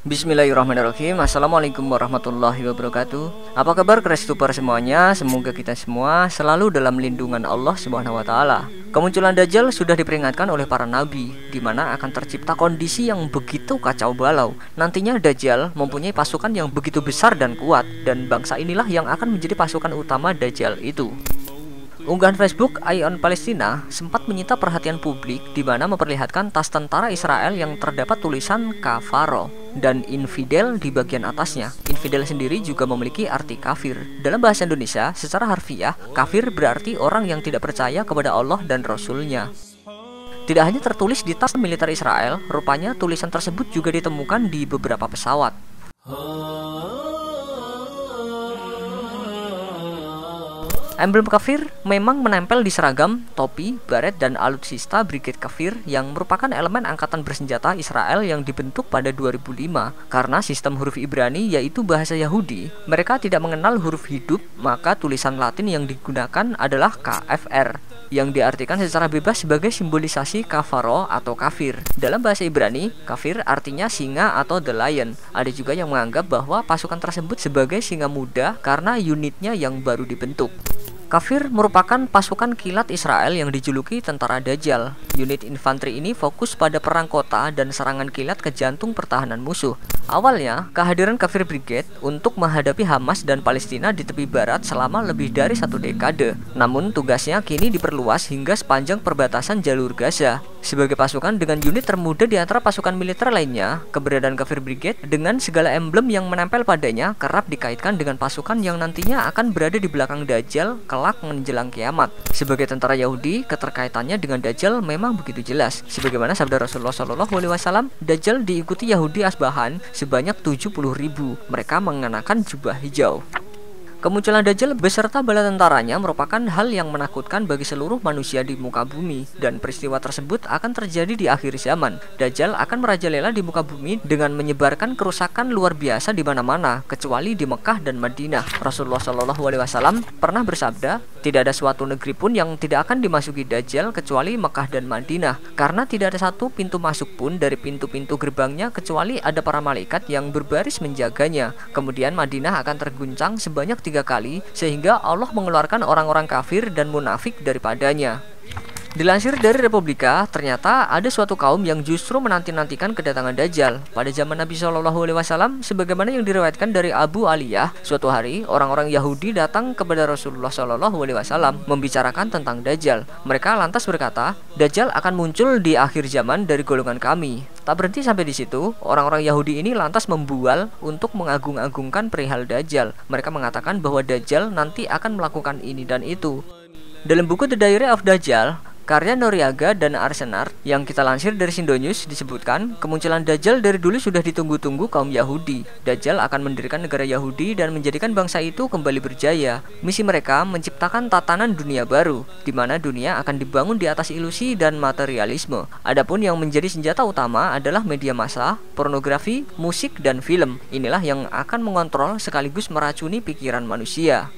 Bismillahirrahmanirrahim. Assalamualaikum warahmatullahi wabarakatuh. Apa kabar Krestuper semuanya? Semoga kita semua selalu dalam lindungan Allah Subhanahu wa taala. Kemunculan Dajjal sudah diperingatkan oleh para nabi, di mana akan tercipta kondisi yang begitu kacau balau. Nantinya Dajjal mempunyai pasukan yang begitu besar dan kuat, dan bangsa inilah yang akan menjadi pasukan utama Dajjal itu. Unggahan Facebook Ion Palestina sempat menyita perhatian publik, di mana memperlihatkan tas tentara Israel yang terdapat tulisan kafaro dan infidel di bagian atasnya. Infidel sendiri juga memiliki arti kafir. Dalam bahasa Indonesia, secara harfiah, kafir berarti orang yang tidak percaya kepada Allah dan Rasul-Nya. Tidak hanya tertulis di tas militer Israel, rupanya tulisan tersebut juga ditemukan di beberapa pesawat. Emblem kafir memang menempel di seragam, topi, baret, dan alutsista Brigade Kafir yang merupakan elemen angkatan bersenjata Israel yang dibentuk pada 2005. Karena sistem huruf Ibrani yaitu bahasa Yahudi, mereka tidak mengenal huruf hidup, maka tulisan Latin yang digunakan adalah KFR, yang diartikan secara bebas sebagai simbolisasi kafaro atau kafir. Dalam bahasa Ibrani, kafir artinya singa atau the lion. Ada juga yang menganggap bahwa pasukan tersebut sebagai singa muda karena unitnya yang baru dibentuk. Kafir merupakan pasukan kilat Israel yang dijuluki tentara Dajjal. Unit infanteri ini fokus pada perang kota dan serangan kilat ke jantung pertahanan musuh. Awalnya, kehadiran Kafir Brigade untuk menghadapi Hamas dan Palestina di tepi barat selama lebih dari 1 dekade. Namun tugasnya kini diperluas hingga sepanjang perbatasan jalur Gaza. Sebagai pasukan dengan unit termuda di antara pasukan militer lainnya, keberadaan Kafir Brigade dengan segala emblem yang menempel padanya kerap dikaitkan dengan pasukan yang nantinya akan berada di belakang Dajjal kelak menjelang kiamat. Sebagai tentara Yahudi, keterkaitannya dengan Dajjal memang begitu jelas. Sebagaimana sabda Rasulullah SAW, Dajjal diikuti Yahudi Asbahan sebanyak 70.000. Mereka mengenakan jubah hijau. Kemunculan Dajjal beserta bala tentaranya merupakan hal yang menakutkan bagi seluruh manusia di muka bumi, dan peristiwa tersebut akan terjadi di akhir zaman. Dajjal akan merajalela di muka bumi dengan menyebarkan kerusakan luar biasa di mana-mana, kecuali di Mekah dan Madinah. Rasulullah SAW pernah bersabda, tidak ada suatu negeri pun yang tidak akan dimasuki Dajjal kecuali Mekah dan Madinah, karena tidak ada satu pintu masuk pun dari pintu-pintu gerbangnya kecuali ada para malaikat yang berbaris menjaganya. Kemudian Madinah akan terguncang sebanyak 3 kali, sehingga Allah mengeluarkan orang-orang kafir dan munafik daripadanya. Dilansir dari Republika, ternyata ada suatu kaum yang justru menanti-nantikan kedatangan Dajjal. Pada zaman Nabi SAW, sebagaimana yang diriwayatkan dari Abu Aliyah, suatu hari orang-orang Yahudi datang kepada Rasulullah SAW membicarakan tentang Dajjal. Mereka lantas berkata, Dajjal akan muncul di akhir zaman dari golongan kami. Tak berhenti sampai di situ, orang-orang Yahudi ini lantas membual untuk mengagung-agungkan perihal Dajjal. Mereka mengatakan bahwa Dajjal nanti akan melakukan ini dan itu. Dalam buku The Diary of Dajjal, karya Noriaga dan Arsenar yang kita lansir dari Sindonews, disebutkan kemunculan Dajjal dari dulu sudah ditunggu-tunggu kaum Yahudi. Dajjal akan mendirikan negara Yahudi dan menjadikan bangsa itu kembali berjaya. Misi mereka menciptakan tatanan dunia baru, di mana dunia akan dibangun di atas ilusi dan materialisme. Adapun yang menjadi senjata utama adalah media massa, pornografi, musik, dan film. Inilah yang akan mengontrol sekaligus meracuni pikiran manusia.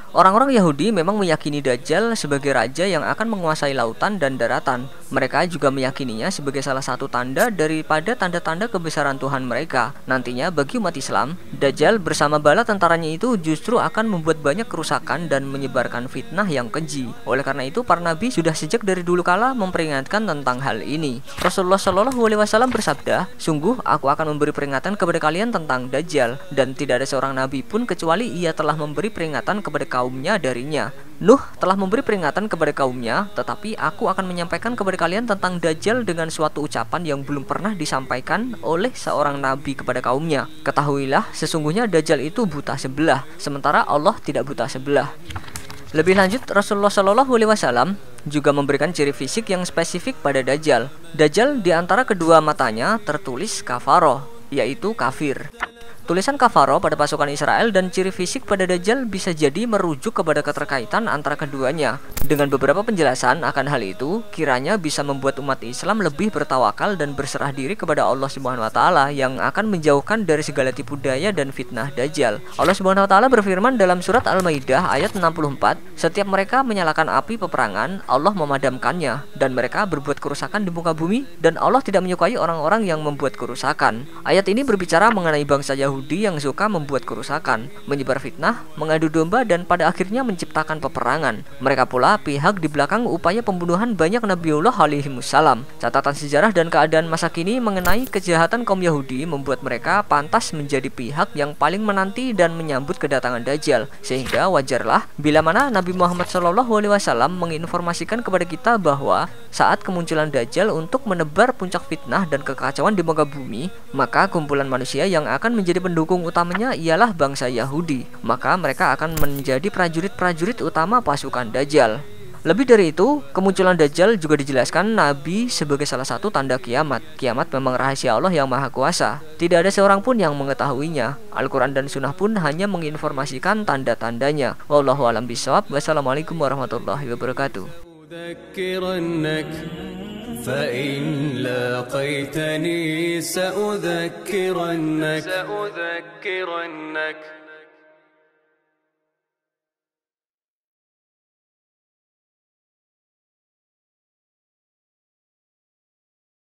Orang-orang Yahudi memang meyakini Dajjal sebagai raja yang akan menguasai lautan dan daratan. Mereka juga meyakininya sebagai salah satu tanda daripada tanda-tanda kebesaran Tuhan mereka. Nantinya bagi umat Islam, Dajjal bersama bala tentaranya itu justru akan membuat banyak kerusakan dan menyebarkan fitnah yang keji. Oleh karena itu, para nabi sudah sejak dari dulu kala memperingatkan tentang hal ini. Rasulullah SAW bersabda, sungguh aku akan memberi peringatan kepada kalian tentang Dajjal, dan tidak ada seorang nabi pun kecuali ia telah memberi peringatan kepada kaumnya darinya. Nuh telah memberi peringatan kepada kaumnya, tetapi aku akan menyampaikan kepada kalian tentang Dajjal dengan suatu ucapan yang belum pernah disampaikan oleh seorang nabi kepada kaumnya. Ketahuilah, sesungguhnya Dajjal itu buta sebelah, sementara Allah tidak buta sebelah. Lebih lanjut, Rasulullah SAW juga memberikan ciri fisik yang spesifik pada Dajjal. Dajjal di antara kedua matanya tertulis kafaro, yaitu kafir. Tulisan kafaro pada pasukan Israel dan ciri fisik pada Dajjal bisa jadi merujuk kepada keterkaitan antara keduanya. Dengan beberapa penjelasan akan hal itu, kiranya bisa membuat umat Islam lebih bertawakal dan berserah diri kepada Allah Subhanahu wa taala yang akan menjauhkan dari segala tipu daya dan fitnah Dajjal. Allah Subhanahu wa taala berfirman dalam surat Al-Maidah ayat 64, "Setiap mereka menyalakan api peperangan, Allah memadamkannya, dan mereka berbuat kerusakan di muka bumi, dan Allah tidak menyukai orang-orang yang membuat kerusakan." Ayat ini berbicara mengenai bangsa Yahudi yang suka membuat kerusakan, menyebar fitnah, mengadu domba, dan pada akhirnya menciptakan peperangan. Mereka pula pihak di belakang upaya pembunuhan banyak Nabiullah alaihimussalam. Catatan sejarah dan keadaan masa kini mengenai kejahatan kaum Yahudi membuat mereka pantas menjadi pihak yang paling menanti dan menyambut kedatangan Dajjal, sehingga wajarlah bila mana Nabi Muhammad SAW menginformasikan kepada kita bahwa saat kemunculan Dajjal untuk menebar puncak fitnah dan kekacauan di muka bumi, maka kumpulan manusia yang akan menjadi pendukung utamanya ialah bangsa Yahudi. Maka mereka akan menjadi prajurit-prajurit utama pasukan Dajjal. Lebih dari itu, kemunculan Dajjal juga dijelaskan Nabi sebagai salah satu tanda kiamat. Kiamat memang rahasia Allah yang Maha Kuasa. Tidak ada seorang pun yang mengetahuinya. Al-Quran dan Sunnah pun hanya menginformasikan tanda-tandanya. Wallahu a'lam bishawab. Wassalamualaikum warahmatullahi wabarakatuh. فإن لاقيتني سأذكرنك